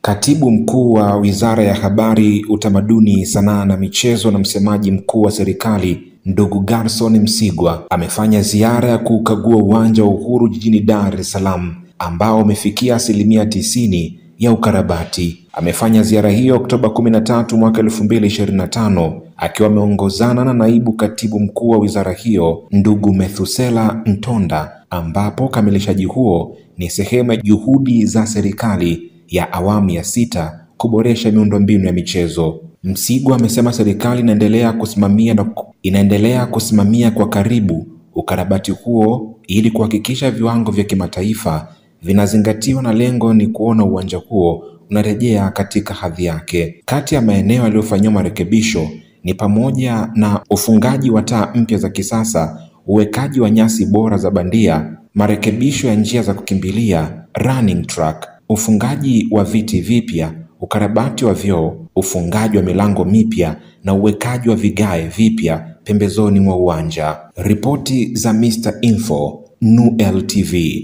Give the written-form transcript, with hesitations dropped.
Katibu mkuu wa Wizara ya Habari, Utamaduni, Sanaa na Michezo na msemaji mkuu wa serikali ndugu Gerson Msigwa amefanya ziara ya kukagua uwanja wa Uhuru jijini Dar es Salaam ambao umefikia 90% ya ukarabati. Amefanya ziara hiyo Oktoba 13 mwaka 2025 akiwa ameongozana na naibu katibu mkuu wa wizara hiyo ndugu Methusela Ntonda, ambapo ukamilishaji huo ni sehemu ya juhudi za serikali ya awamu ya 6 kuboresha miundombinu ya michezo. Msigwa amesema serikali inaendelea kusimamia kwa karibu ukarabati huo ili kuhakikisha viwango vya kimataifa vinazingatiwa, na lengo ni kuona uwanja huo unarejea katika hadhi yake. Kati ya maeneo yaliyofanyiwa marekebisho ni pamoja na ufungaji wa taa mpya za kisasa, uwekaji wa nyasi bora za bandia, marekebisho ya njia za kukimbilia running track, ufungaji wa viti vipya, ukarabati wa vyoo, ufungaji wa milango mipya na uwekaji wa vigae vipya pembezoni mwa uwanja. Ripoti za Mr. Info, NUL TV.